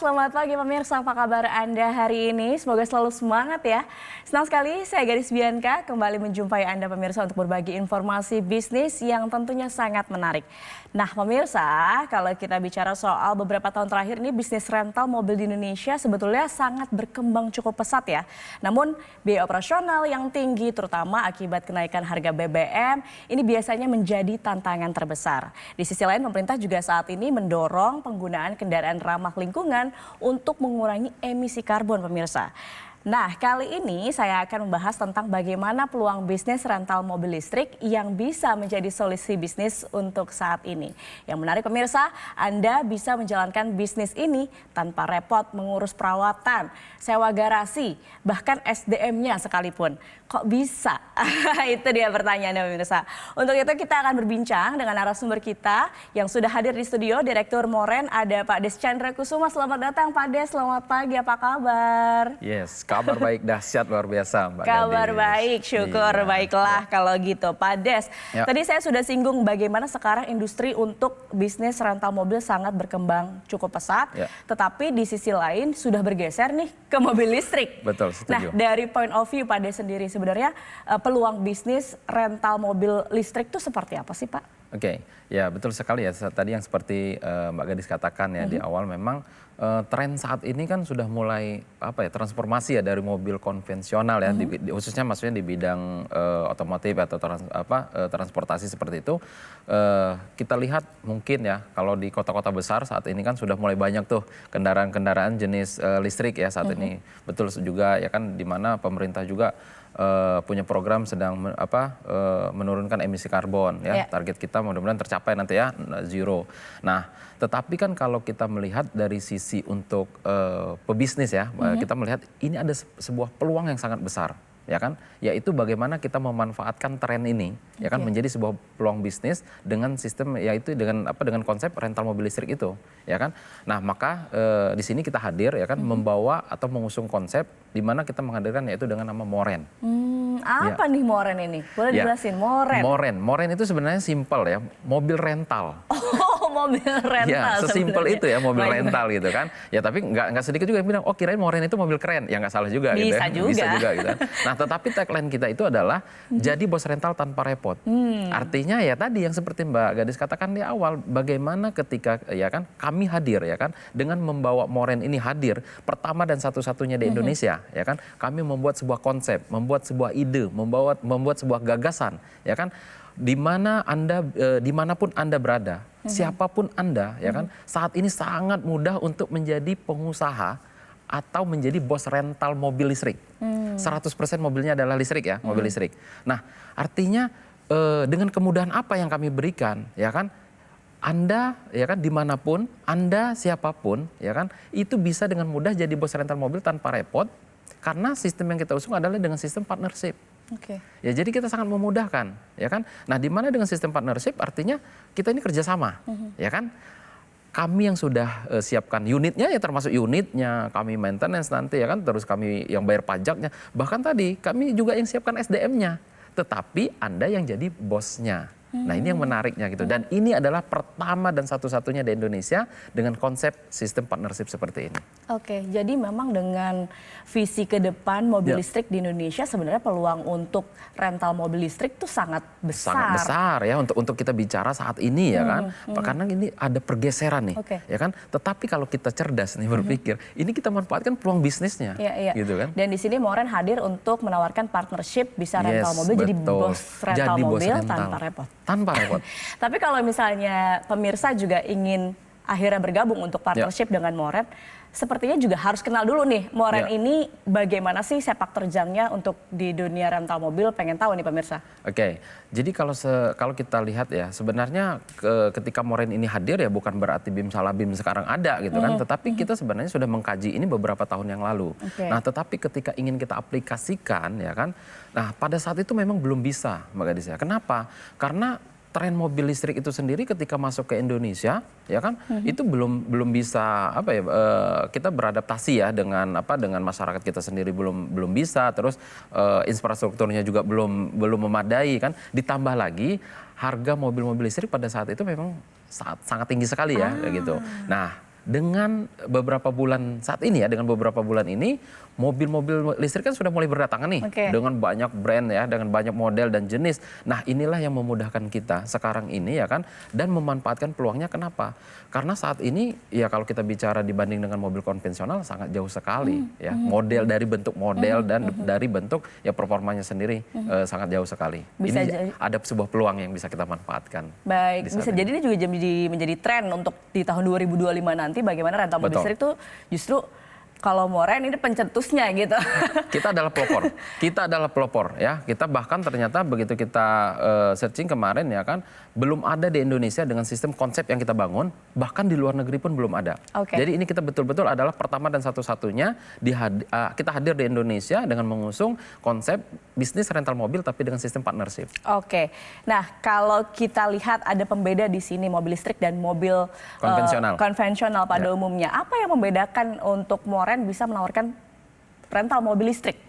selamat pagi pemirsa. Apa kabar Anda hari ini? Semoga selalu semangat ya. Senang sekali saya Gadis Bianca kembali menjumpai Anda pemirsa untuk berbagi informasi bisnis yang tentunya sangat menarik. Nah pemirsa, kalau kita bicara soal beberapa tahun terakhir ini bisnis rental mobil di Indonesia sebetulnya sangat berkembang cukup pesat ya. Namun biaya operasional yang tinggi terutama akibat kenaikan harga BBM ini biasanya menjadi tantangan terbesar. Di sisi lain pemerintah juga saat ini mendorong penggunaan kendaraan ramah lingkungan untuk mengurangi emisi karbon pemirsa. Nah, kali ini saya akan membahas tentang bagaimana peluang bisnis rental mobil listrik yang bisa menjadi solusi bisnis untuk saat ini. Yang menarik pemirsa, Anda bisa menjalankan bisnis ini tanpa repot mengurus perawatan, sewa garasi, bahkan SDM-nya sekalipun. Kok bisa? Itu dia pertanyaannya pemirsa. Untuk itu kita akan berbincang dengan narasumber kita yang sudah hadir di studio, Direktur Moren, ada Pak Des Chandra Kusuma. Selamat datang Pak Des, selamat pagi, apa kabar? Yes, kabar baik dahsyat luar biasa Mbak Kabar Gadis. baik, syukur baiklah kalau gitu. Pak Des, tadi saya sudah singgung bagaimana sekarang industri untuk bisnis rental mobil sangat berkembang cukup pesat. Tetapi di sisi lain sudah bergeser nih ke mobil listrik. Betul, setuju. Nah dari point of view Pak Des sendiri sebenarnya peluang bisnis rental mobil listrik itu seperti apa sih Pak? Oke, ya betul sekali ya. Tadi yang seperti Mbak Gadis katakan ya di awal memang tren saat ini kan sudah mulai transformasi ya dari mobil konvensional ya, khususnya maksudnya di bidang otomotif atau transportasi seperti itu. Kita lihat mungkin ya kalau di kota-kota besar saat ini kan sudah mulai banyak tuh kendaraan-kendaraan jenis listrik ya saat ini. Betul juga ya kan, di mana pemerintah juga punya program sedang menurunkan emisi karbon ya. Target kita mudah-mudahan tercapai nanti ya, zero. Nah, tetapi kan kalau kita melihat dari sisi untuk pebisnis ya, kita melihat ini ada sebuah peluang yang sangat besar ya kan, yaitu bagaimana kita memanfaatkan tren ini ya kan menjadi sebuah peluang bisnis dengan sistem yaitu dengan konsep rental mobil listrik itu ya kan. Nah, maka di sini kita hadir ya kan membawa atau mengusung konsep di mana kita menghadirkan yaitu dengan nama Moren. Apa nih Moren ini? Boleh dijelasin Moren? Moren itu sebenarnya simpel ya, mobil rental. Oh, mobil rental. Ya, sesimpel itu ya, mobil rental gitu kan. Ya, tapi nggak sedikit juga yang bilang, oh kirain Moren itu mobil keren. Ya nggak salah juga gitu ya. Bisa juga gitu kan. Nah, tetapi tagline kita itu adalah jadi bos rental tanpa repot. Artinya ya tadi yang seperti Mbak Gadis katakan di awal, bagaimana ketika ya kan kami hadir ya kan dengan membawa Moren ini hadir pertama dan satu-satunya di Indonesia ya kan. Kami membuat sebuah konsep, membuat sebuah ide, membuat sebuah gagasan ya kan. Dimanapun Anda berada, siapapun Anda ya kan, saat ini sangat mudah untuk menjadi pengusaha atau menjadi bos rental mobil listrik. 100% mobilnya adalah listrik ya, mobil listrik. Nah, artinya dengan kemudahan apa yang kami berikan ya kan, Anda ya kan dimanapun, Anda siapapun ya kan, itu bisa dengan mudah jadi bos rental mobil tanpa repot, karena sistem yang kita usung adalah dengan sistem partnership. Ya, jadi kita sangat memudahkan ya kan. Nah, di mana dengan sistem partnership artinya kita ini kerjasama ya kan. Kami yang sudah siapkan unitnya ya, termasuk unitnya, kami maintenance nanti ya kan, terus kami yang bayar pajaknya, bahkan tadi kami juga yang siapkan SDM-nya, tetapi Anda yang jadi bosnya. Nah, ini yang menariknya gitu, dan ini adalah pertama dan satu-satunya di Indonesia dengan konsep sistem partnership seperti ini. Oke, jadi memang dengan visi ke depan mobil listrik di Indonesia sebenarnya peluang untuk rental mobil listrik itu sangat besar. Sangat besar ya untuk kita bicara saat ini ya kan, karena ini ada pergeseran nih ya kan. Tetapi kalau kita cerdas nih berpikir, ini kita manfaatkan peluang bisnisnya, gitu kan. Dan di sini Moren hadir untuk menawarkan partnership bisa rental mobil, jadi bos rental mobil tanpa repot. Tanpa repot. Tapi kalau misalnya pemirsa juga ingin akhirnya bergabung untuk partnership dengan Moren, sepertinya juga harus kenal dulu nih Moren ini bagaimana sih sepak terjangnya untuk di dunia rental mobil, pengen tahu nih pemirsa. Oke, jadi kalau kita lihat ya sebenarnya ketika Moren ini hadir ya bukan berarti BIM salah BIM sekarang ada gitu kan, tetapi kita sebenarnya sudah mengkaji ini beberapa tahun yang lalu. Nah, tetapi ketika ingin kita aplikasikan ya kan, nah pada saat itu memang belum bisa Mbak Gadis ya. Kenapa? Karena tren mobil listrik itu sendiri ketika masuk ke Indonesia ya kan itu belum bisa kita beradaptasi ya dengan masyarakat kita sendiri, belum bisa, terus infrastrukturnya juga belum memadai kan, ditambah lagi harga mobil-mobil listrik pada saat itu memang sangat tinggi sekali ya kayak gitu. Nah, dengan beberapa bulan saat ini ya, dengan beberapa bulan ini mobil-mobil listrik kan sudah mulai berdatangan nih dengan banyak brand ya, dengan banyak model dan jenis. Nah, inilah yang memudahkan kita sekarang ini ya kan, dan memanfaatkan peluangnya. Kenapa? Karena saat ini ya kalau kita bicara dibanding dengan mobil konvensional sangat jauh sekali ya. Model dari bentuk model dan dari bentuk ya performanya sendiri sangat jauh sekali. Bisa ini ada sebuah peluang yang bisa kita manfaatkan. Baik, bisa jadi ini juga menjadi tren untuk di tahun 2025 nanti bagaimana rental mobil listrik itu justru kalau Moren ini pencetusnya gitu. Kita adalah pelopor. Kita adalah pelopor ya. Kita bahkan ternyata begitu kita searching kemarin ya kan, belum ada di Indonesia dengan sistem konsep yang kita bangun, bahkan di luar negeri pun belum ada. Jadi ini kita betul-betul adalah pertama dan satu-satunya kita hadir di Indonesia dengan mengusung konsep bisnis rental mobil tapi dengan sistem partnership. Nah, kalau kita lihat ada pembeda di sini mobil listrik dan mobil konvensional pada umumnya. Apa yang membedakan untuk Moren bisa menawarkan rental mobil listrik?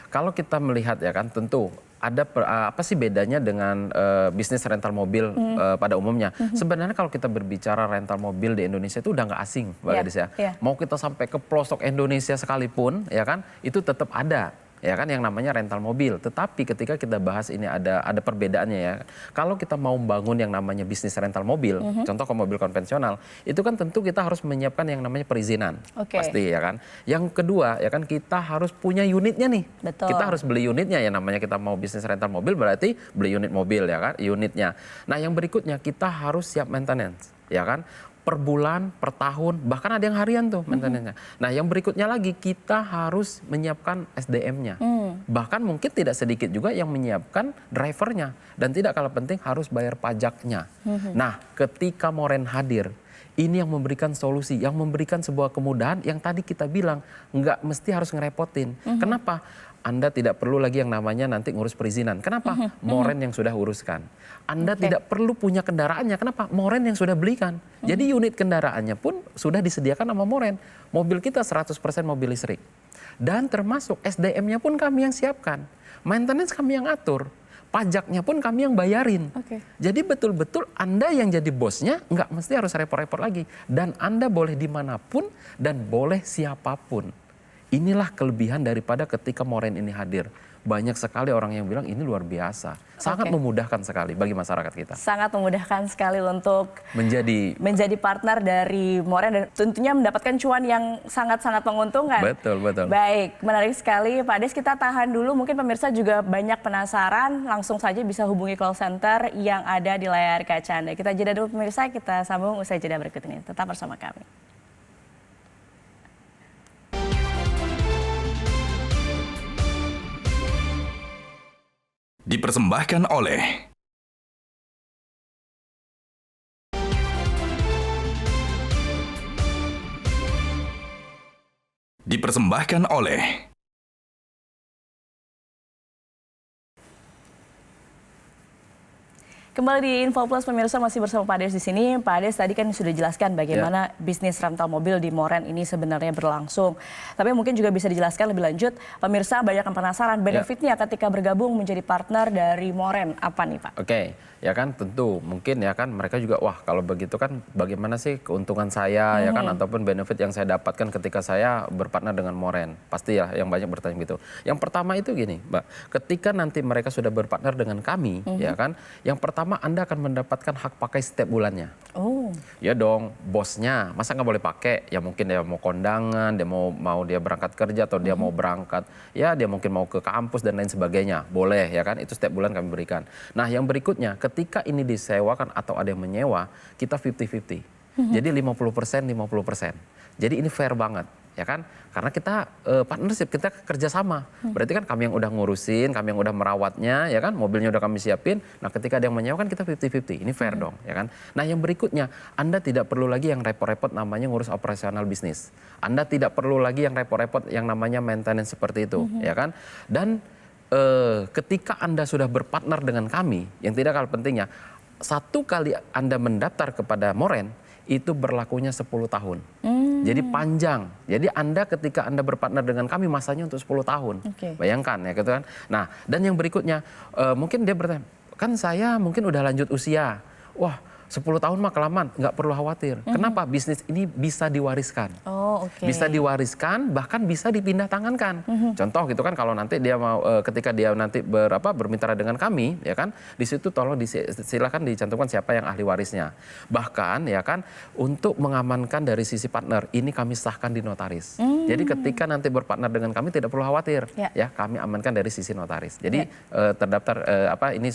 Kalau kita melihat ya kan, tentu ada apa sih bedanya dengan bisnis rental mobil pada umumnya. Sebenarnya kalau kita berbicara rental mobil di Indonesia itu udah nggak asing, Mbak Gadis ya. Mau kita sampai ke pelosok Indonesia sekalipun ya kan, itu tetap ada ya kan yang namanya rental mobil. Tetapi ketika kita bahas ini ada perbedaannya ya. Kalau kita mau membangun yang namanya bisnis rental mobil, contoh ke mobil konvensional, itu kan tentu kita harus menyiapkan yang namanya perizinan. Pasti ya kan. Yang kedua ya kan, kita harus punya unitnya nih. Kita harus beli unitnya ya, namanya kita mau bisnis rental mobil berarti beli unit mobil ya kan, unitnya. Nah, yang berikutnya kita harus siap maintenance ya kan. Per bulan, per tahun, bahkan ada yang harian tuh maintenance-nya. Nah, yang berikutnya lagi kita harus menyiapkan SDM-nya. Bahkan mungkin tidak sedikit juga yang menyiapkan drivernya. Dan tidak kalah penting harus bayar pajaknya. Nah, ketika Moren hadir, ini yang memberikan solusi, yang memberikan sebuah kemudahan yang tadi kita bilang nggak mesti harus ngerepotin. Kenapa? Anda tidak perlu lagi yang namanya nanti ngurus perizinan. Kenapa? Moren yang sudah uruskan. Anda tidak perlu punya kendaraannya. Kenapa? Moren yang sudah belikan. Jadi unit kendaraannya pun sudah disediakan sama Moren. Mobil kita 100% mobil listrik. Dan termasuk SDM-nya pun kami yang siapkan. Maintenance kami yang atur. Pajaknya pun kami yang bayarin. Jadi betul-betul Anda yang jadi bosnya nggak mesti harus repot-repot lagi. Dan Anda boleh dimanapun dan boleh siapapun. Inilah kelebihan daripada ketika Moren ini hadir. Banyak sekali orang yang bilang ini luar biasa. Sangat memudahkan sekali bagi masyarakat kita. Sangat memudahkan sekali untuk menjadi partner dari Moren dan tentunya mendapatkan cuan yang sangat-sangat menguntungkan. Betul. Baik, menarik sekali. Pak Des, kita tahan dulu. Mungkin pemirsa juga banyak penasaran. Langsung saja bisa hubungi call center yang ada di layar kaca Anda. Kita jeda dulu pemirsa, kita sambung usai jeda berikut ini. Tetap bersama kami. Dipersembahkan oleh Kembali di Info Plus pemirsa, masih bersama Pak Des di sini. Pak Des tadi kan sudah jelaskan bagaimana bisnis rental mobil di Moren ini sebenarnya berlangsung. Tapi mungkin juga bisa dijelaskan lebih lanjut. Pemirsa banyak yang penasaran benefitnya ketika bergabung menjadi partner dari Moren. Apa nih Pak? Ya kan tentu mungkin ya kan mereka juga wah kalau begitu kan bagaimana sih keuntungan saya ya kan ataupun benefit yang saya dapatkan ketika saya berpartner dengan Moren. Pasti ya yang banyak bertanya gitu. Yang pertama itu gini Mbak, ketika nanti mereka sudah berpartner dengan kami ya kan, yang pertama Anda akan mendapatkan hak pakai setiap bulannya. Ya dong, bosnya masa nggak boleh pakai? Ya mungkin dia mau kondangan, dia mau dia berangkat kerja atau dia mau berangkat, ya dia mungkin mau ke kampus dan lain sebagainya. Boleh ya kan, itu setiap bulan kami berikan. Nah yang berikutnya, ketika ini disewakan atau ada yang menyewa, kita 50-50. Jadi 50%, 50%. Jadi ini fair banget. Ya kan, karena kita partnership, kita kerjasama. Berarti kan kami yang udah ngurusin, kami yang udah merawatnya, ya kan, mobilnya udah kami siapin. Nah, ketika ada yang menyewa kan kita 50-50, ini fair dong, ya kan. Nah, yang berikutnya, Anda tidak perlu lagi yang repot-repot namanya ngurus operasional bisnis. Anda tidak perlu lagi yang repot-repot yang namanya maintenance seperti itu, ya kan. Dan ketika Anda sudah berpartner dengan kami, yang tidak kalah pentingnya, satu kali Anda mendaftar kepada Moren, itu berlakunya 10 tahun. Jadi panjang. Jadi Anda ketika Anda berpartner dengan kami masanya untuk 10 tahun. Bayangkan ya gitu kan. Nah, dan yang berikutnya mungkin dia bertanya, kan saya mungkin udah lanjut usia. Wah, 10 tahun mah kelamaan, nggak perlu khawatir. Kenapa? Bisnis ini bisa diwariskan. Oh, oke. Bisa diwariskan, bahkan bisa dipindah tangankan. Contoh gitu kan, kalau nanti dia mau, ketika dia nanti bermitra dengan kami, ya kan, di situ tolong silakan dicantumkan siapa yang ahli warisnya. Bahkan ya kan, untuk mengamankan dari sisi partner, ini kami sahkan di notaris. Jadi ketika nanti berpartner dengan kami tidak perlu khawatir, ya kami amankan dari sisi notaris. Jadi terdaftar ini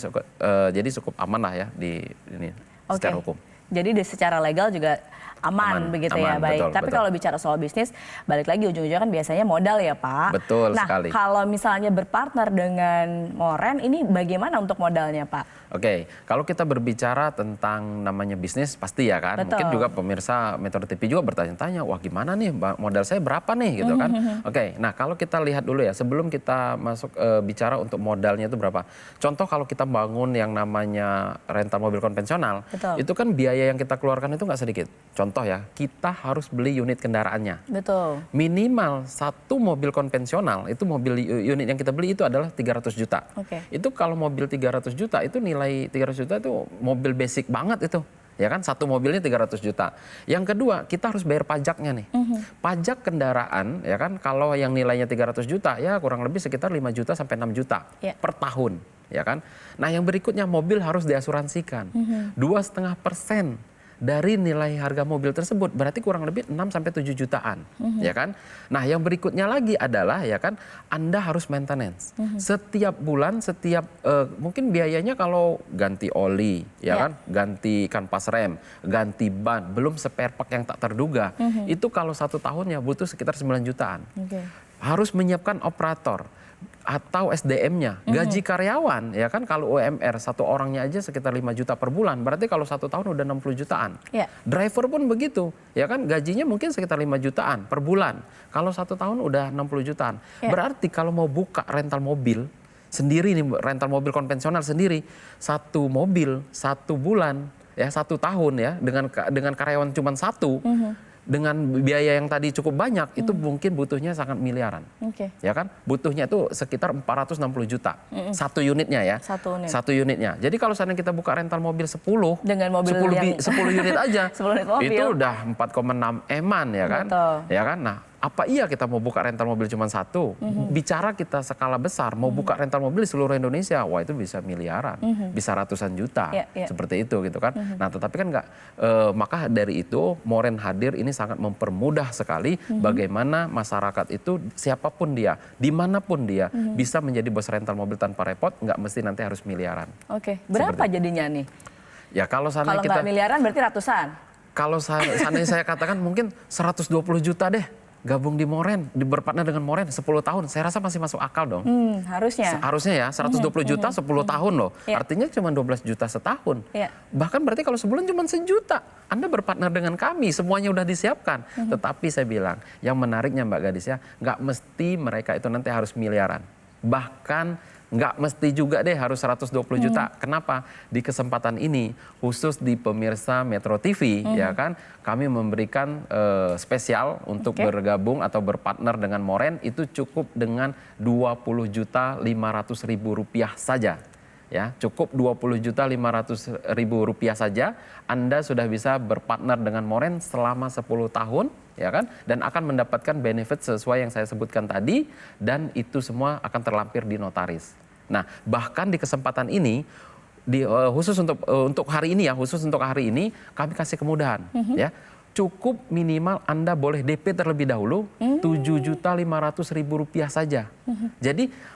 jadi cukup aman lah ya di ini. Secara hukum. Jadi secara legal juga aman begitu ya, baik. Betul, tapi kalau bicara soal bisnis, balik lagi ujung-ujungnya kan biasanya modal ya Pak. Betul nah, sekali. Kalau misalnya berpartner dengan Moren, ini bagaimana untuk modalnya Pak? Oke, kalau kita berbicara tentang namanya bisnis pasti ya kan. Betul. Mungkin juga pemirsa Metro TV juga bertanya-tanya, wah gimana nih modal saya berapa nih gitu kan. Oke, nah kalau kita lihat dulu ya sebelum kita masuk bicara untuk modalnya itu berapa. Contoh kalau kita bangun yang namanya rental mobil konvensional, Betul. itu kan biaya yang kita keluarkan itu nggak sedikit. Contoh ya, kita harus beli unit kendaraannya. Betul. Minimal satu mobil konvensional, itu mobil unit yang kita beli itu adalah 300 juta. Oke. Itu kalau mobil 300 juta itu nilai 300 juta itu mobil basic banget itu. Ya kan, satu mobilnya 300 juta. Yang kedua, kita harus bayar pajaknya nih. Pajak kendaraan, ya kan, kalau yang nilainya 300 juta, ya kurang lebih sekitar 5 juta sampai 6 juta per tahun. Ya kan. Nah yang berikutnya, mobil harus diasuransikan. 2,5% dari nilai harga mobil tersebut, berarti kurang lebih 6 sampai 7 jutaan, ya kan? Nah, yang berikutnya lagi adalah ya kan, Anda harus maintenance. Setiap bulan, mungkin biayanya kalau ganti oli, ya kan, ganti kanvas rem, ganti ban, belum spare part yang tak terduga. Itu kalau 1 tahun ya butuh sekitar 9 jutaan. Harus menyiapkan operator atau SDM-nya, gaji karyawan, ya kan, kalau UMR satu orangnya aja sekitar 5 juta per bulan, berarti kalau 1 tahun udah 60 jutaan. Driver pun begitu, ya kan, gajinya mungkin sekitar 5 jutaan per bulan, kalau 1 tahun udah 60 jutaan. Berarti kalau mau buka rental mobil sendiri nih, rental mobil konvensional sendiri, 1 mobil 1 bulan, ya 1 tahun ya, dengan karyawan cuma 1, dengan biaya yang tadi cukup banyak, itu mungkin butuhnya sangat miliaran. Ya kan? Butuhnya itu sekitar 460 juta. Satu unitnya ya. Satu unitnya. Jadi kalau seandainya kita buka rental mobil 10, dengan mobil 10 unit aja, 10 unit mobil. itu udah 4,6 eman ya kan? Betul. Ya kan? Nah, apa iya kita mau buka rental mobil cuma 1? Bicara kita skala besar, mau buka rental mobil di seluruh Indonesia, wah itu bisa miliaran, bisa ratusan juta, seperti itu gitu kan. Nah tetapi kan nggak, maka dari itu Moren hadir ini sangat mempermudah sekali bagaimana masyarakat itu siapapun dia, dimanapun dia, bisa menjadi bos rental mobil tanpa repot, nggak mesti nanti harus miliaran. Berapa jadinya nih? Ya kalau nggak miliaran berarti ratusan? Kalau seandainya saya katakan mungkin 120 juta deh. Gabung di Moren, berpartner dengan Moren 10 tahun, saya rasa masih masuk akal dong. Harusnya. Harusnya ya, 120 juta 10 tahun loh. Artinya cuma 12 juta setahun. Bahkan berarti kalau sebulan cuma 1 juta. Anda berpartner dengan kami, semuanya udah disiapkan. Tetapi saya bilang, yang menariknya Mbak Gadis ya, nggak mesti mereka itu nanti harus miliaran. Bahkan nggak mesti juga deh harus 120 juta. Kenapa? Di kesempatan ini, khusus di pemirsa Metro TV, ya kan, kami memberikan spesial untuk bergabung atau berpartner dengan Moren, itu cukup dengan 20.500.000 rupiah saja. Ya, cukup 20.500.000 rupiah saja, Anda sudah bisa berpartner dengan Moren selama 10 tahun, ya kan, dan akan mendapatkan benefit sesuai yang saya sebutkan tadi, dan itu semua akan terlampir di notaris. Nah, bahkan di kesempatan ini, khusus untuk hari ini ya, khusus untuk hari ini kami kasih kemudahan, ya. Cukup minimal Anda boleh DP terlebih dahulu 7.500.000 rupiah saja. Jadi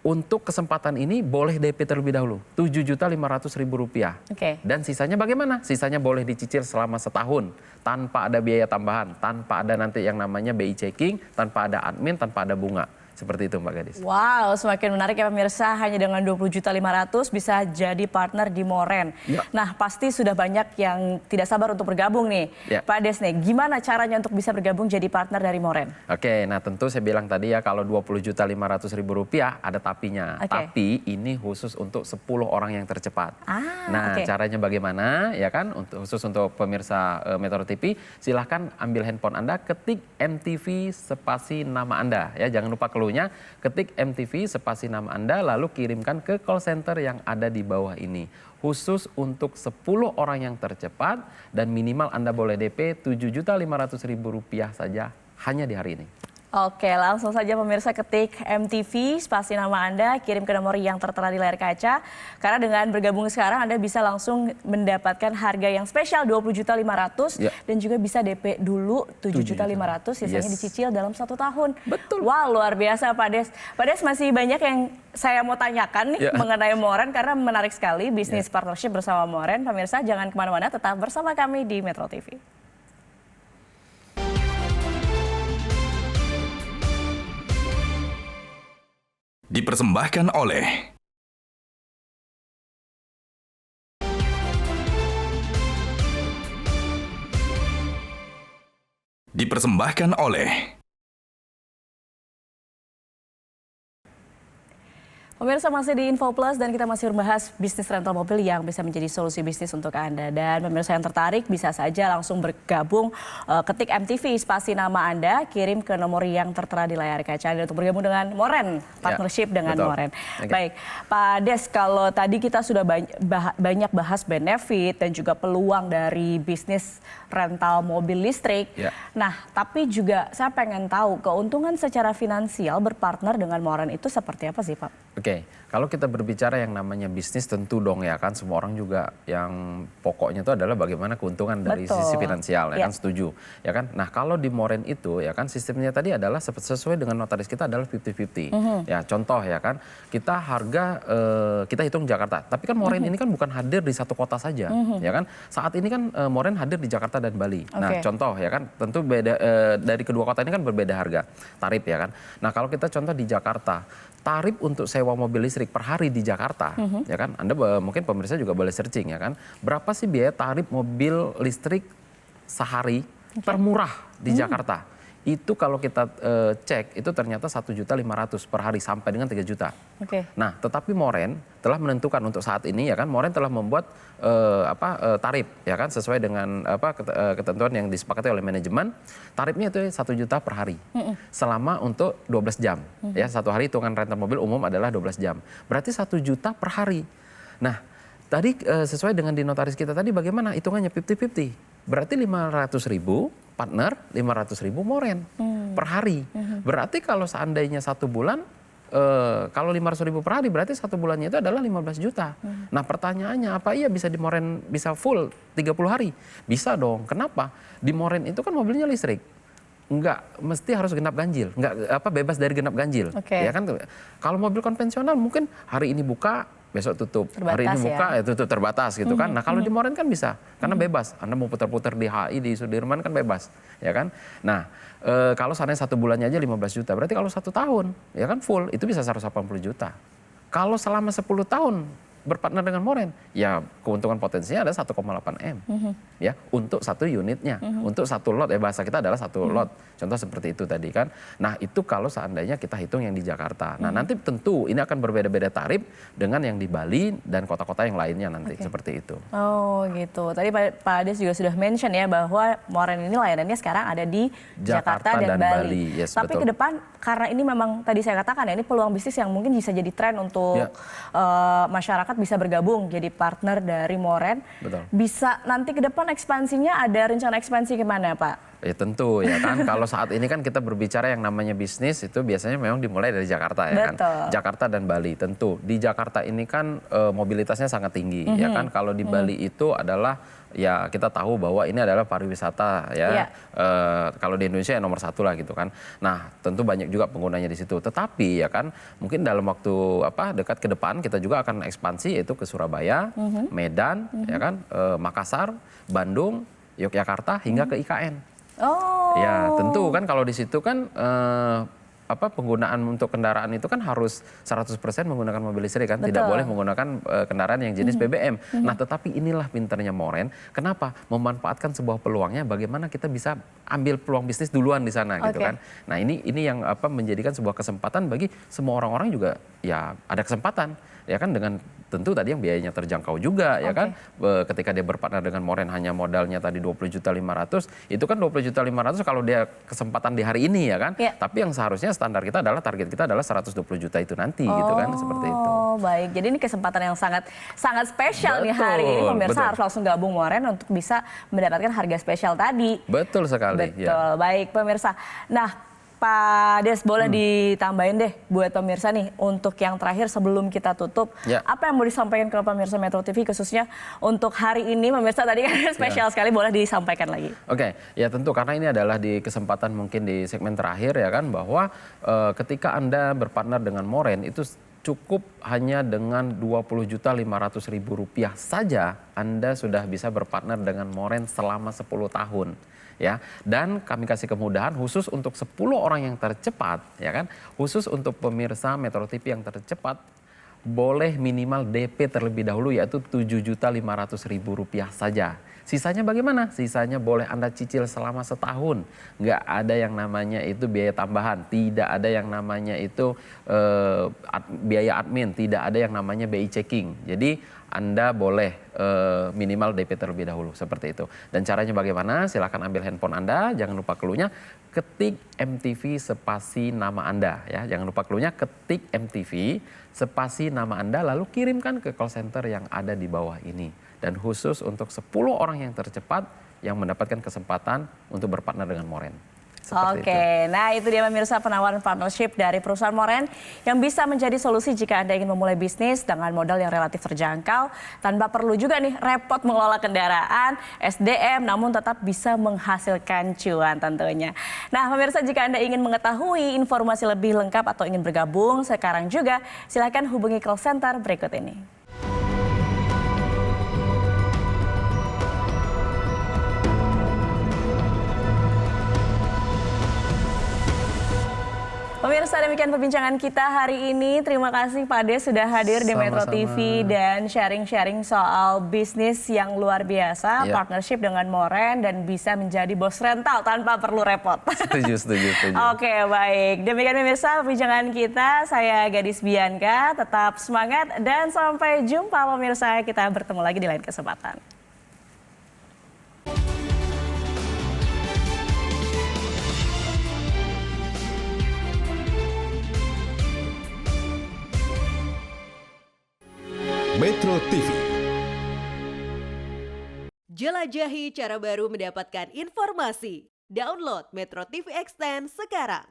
untuk kesempatan ini boleh DP terlebih dahulu 7.500.000 rupiah. Dan sisanya bagaimana? Sisanya boleh dicicil selama setahun tanpa ada biaya tambahan, tanpa ada nanti yang namanya BI checking, tanpa ada admin, tanpa ada bunga. Seperti itu Mbak Gadis. Wow, semakin menarik ya pemirsa, hanya dengan 20.500.000 bisa jadi partner di Moren. Nah, pasti sudah banyak yang tidak sabar untuk bergabung nih. Pak Des nih, gimana caranya untuk bisa bergabung jadi partner dari Moren? Oke, nah tentu saya bilang tadi ya, kalau 20.500.000 rupiah ada tapinya. Tapi ini khusus untuk 10 orang yang tercepat. Nah, caranya bagaimana? Ya kan, khusus untuk pemirsa Metro TV, silahkan ambil handphone Anda, ketik MTV spasi nama Anda. Ya, jangan lupa keluar perlunya ketik MTV spasi nama Anda lalu kirimkan ke call center yang ada di bawah ini. Khusus untuk 10 orang yang tercepat dan minimal Anda boleh DP Rp7.500.000 saja hanya di hari ini. Oke, langsung saja pemirsa ketik MTV, spasi nama Anda, kirim ke nomor yang tertera di layar kaca. Karena dengan bergabung sekarang Anda bisa langsung mendapatkan harga yang spesial Rp20.500 dan juga bisa DP dulu Rp7.500, sisanya dicicil dalam 1 tahun. Betul. Wah, luar biasa Pak Des. Pak Des, masih banyak yang saya mau tanyakan nih mengenai Moren karena menarik sekali bisnis partnership bersama Moren. Pemirsa jangan kemana-mana, tetap bersama kami di Metro TV. Dipersembahkan oleh Pemirsa masih di Info Plus dan kita masih membahas bisnis rental mobil yang bisa menjadi solusi bisnis untuk Anda. Dan pemirsa yang tertarik bisa saja langsung bergabung, ketik MTV spasi nama Anda, kirim ke nomor yang tertera di layar kaca Anda untuk bergabung dengan Moren, partnership dengan Moren. Baik, Pak Des, kalau tadi kita sudah banyak bahas benefit dan juga peluang dari bisnis rental mobil listrik. Nah, tapi juga saya pengen tahu keuntungan secara finansial berpartner dengan Moren itu seperti apa sih, Pak? Oke, kalau kita berbicara yang namanya bisnis tentu dong ya kan semua orang juga yang pokoknya itu adalah bagaimana keuntungan dari sisi finansial ya kan, setuju ya kan. Nah kalau di Moren itu ya kan sistemnya tadi adalah sesuai dengan notaris kita adalah 50-50. Ya contoh ya kan kita harga kita hitung Jakarta, tapi kan Moren ini kan bukan hadir di satu kota saja ya kan. Saat ini kan Moren hadir di Jakarta dan Bali. Nah contoh ya kan tentu beda dari kedua kota ini kan berbeda harga tarif ya kan. Nah kalau kita contoh di Jakarta, tarif untuk sewa mobil listrik per hari di Jakarta, ya kan? Anda mungkin pemirsa juga boleh searching ya kan. Berapa sih biaya tarif mobil listrik sehari termurah di Jakarta? Itu kalau kita cek itu ternyata 1.500.000 per hari sampai dengan 3 juta. Nah, tetapi Moren telah menentukan untuk saat ini ya kan Moren telah membuat tarif ya kan sesuai dengan ketentuan yang disepakati oleh manajemen. Tarifnya itu 1 juta per hari. Selama untuk 12 jam. Ya, satu hari hitungan rental mobil umum adalah 12 jam. Berarti 1 juta per hari. Nah, tadi sesuai dengan di notaris kita tadi bagaimana hitungannya 50-50. Berarti 500.000 partner, 500.000 Moren per hari. Berarti kalau seandainya 1 bulan, kalau 500.000 per hari berarti 1 bulannya itu adalah 15 juta. Nah pertanyaannya apa iya bisa di Moren bisa full 30 hari? Bisa dong. Kenapa? Di Moren itu kan mobilnya listrik. Enggak mesti harus genap ganjil, enggak bebas dari genap ganjil. Ya kan kalau mobil konvensional mungkin hari ini buka besok tutup, hari ini buka tutup terbatas gitu kan. Nah kalau di Moren kan bisa karena bebas. Anda mau putar-putar di HI di Sudirman kan bebas, ya kan. Nah kalau seandainya 1 bulannya aja 15 juta, berarti kalau 1 tahun ya kan full itu bisa 180 juta. Kalau selama 10 tahun berpartner dengan Moren, ya keuntungan potensinya ada 1,8 M, ya untuk 1 unitnya, untuk 1 lot ya bahasa kita adalah 1 lot, contoh seperti itu tadi kan. Nah itu kalau seandainya kita hitung yang di Jakarta. Nah nanti tentu ini akan berbeda-beda tarif dengan yang di Bali dan kota-kota yang lainnya nanti seperti itu. Oh gitu. Tadi Pak Ades juga sudah mention ya bahwa Moren ini layanannya sekarang ada di Jakarta dan Bali. Yes, tapi ke depan karena ini memang tadi saya katakan ya ini peluang bisnis yang mungkin bisa jadi tren untuk masyarakat bisa bergabung jadi partner dari Moren. Bisa nanti ke depan ekspansinya ada rencana ekspansi kemana Pak? Ya tentu ya kan kalau saat ini kan kita berbicara yang namanya bisnis itu biasanya memang dimulai dari Jakarta ya kan. Jakarta dan Bali tentu. Di Jakarta ini kan mobilitasnya sangat tinggi ya kan. Kalau di Bali itu adalah ya kita tahu bahwa ini adalah pariwisata ya. Kalau di Indonesia ya nomor 1 lah gitu kan. Nah tentu banyak juga penggunanya di situ. Tetapi ya kan mungkin dalam waktu dekat ke depan kita juga akan ekspansi yaitu ke Surabaya, Medan, ya kan, Makassar, Bandung, Yogyakarta hingga ke IKN. Ya tentu kan kalau di situ kan penggunaan untuk kendaraan itu kan harus 100% menggunakan mobil listrik kan, tidak boleh menggunakan kendaraan yang jenis BBM. Nah tetapi inilah pinternya Moren, kenapa? Memanfaatkan sebuah peluangnya bagaimana kita bisa ambil peluang bisnis duluan di sana gitu kan. Nah ini yang menjadikan sebuah kesempatan bagi semua orang-orang juga ya ada kesempatan ya kan dengan tentu tadi yang biayanya terjangkau juga ya kan. Ketika dia berpartner dengan Moren hanya modalnya tadi 20.500.000, itu kan 20.500.000 kalau dia kesempatan di hari ini ya kan. Tapi yang seharusnya standar kita adalah target kita adalah 120 juta itu nanti gitu kan, seperti itu. Oh baik, jadi ini kesempatan yang sangat spesial nih hari ini, pemirsa harus langsung gabung Moren untuk bisa mendapatkan harga spesial tadi. Betul sekali. Betul, baik pemirsa. Nah Pak Des, boleh ditambahin deh buat pemirsa nih untuk yang terakhir sebelum kita tutup, apa yang mau disampaikan ke pemirsa Metro TV khususnya untuk hari ini, pemirsa tadi kan spesial sekali, boleh disampaikan lagi. Oke, ya tentu karena ini adalah di kesempatan mungkin di segmen terakhir ya kan, bahwa ketika Anda berpartner dengan Moren itu cukup hanya dengan Rp20.500.000 saja Anda sudah bisa berpartner dengan Moren selama 10 tahun. Ya, dan kami kasih kemudahan khusus untuk 10 orang yang tercepat, ya kan, khusus untuk pemirsa Metro TV yang tercepat boleh minimal DP terlebih dahulu yaitu Rp7.500.000 saja. Sisanya bagaimana? Sisanya boleh Anda cicil selama setahun. Nggak ada yang namanya itu biaya tambahan, tidak ada yang namanya itu biaya admin, tidak ada yang namanya BI checking. Jadi Anda boleh minimal DP terlebih dahulu seperti itu. Dan caranya bagaimana? Silakan ambil handphone Anda, jangan lupa clue-nya, ketik MTV spasi nama Anda ya. Jangan lupa clue-nya, ketik MTV spasi nama Anda lalu kirimkan ke call center yang ada di bawah ini. Dan khusus untuk 10 orang yang tercepat yang mendapatkan kesempatan untuk berpartner dengan Moren. Oke, nah itu dia pemirsa penawaran partnership dari perusahaan Moren yang bisa menjadi solusi jika Anda ingin memulai bisnis dengan modal yang relatif terjangkau tanpa perlu juga nih repot mengelola kendaraan, SDM, namun tetap bisa menghasilkan cuan tentunya. Nah pemirsa, jika Anda ingin mengetahui informasi lebih lengkap atau ingin bergabung sekarang juga, silakan hubungi call center berikut ini. Pemirsa, demikian perbincangan kita hari ini. Terima kasih Pak Des sudah hadir di Metro TV dan sharing-sharing soal bisnis yang luar biasa, partnership dengan Moren dan bisa menjadi bos rental tanpa perlu repot. Setuju. Oke, baik. Demikian pemirsa perbincangan kita. Saya Gadis Bianca, tetap semangat dan sampai jumpa pemirsa. Kita bertemu lagi di lain kesempatan. Metro TV. Jelajahi cara baru mendapatkan informasi. Download Metro TV Extend sekarang.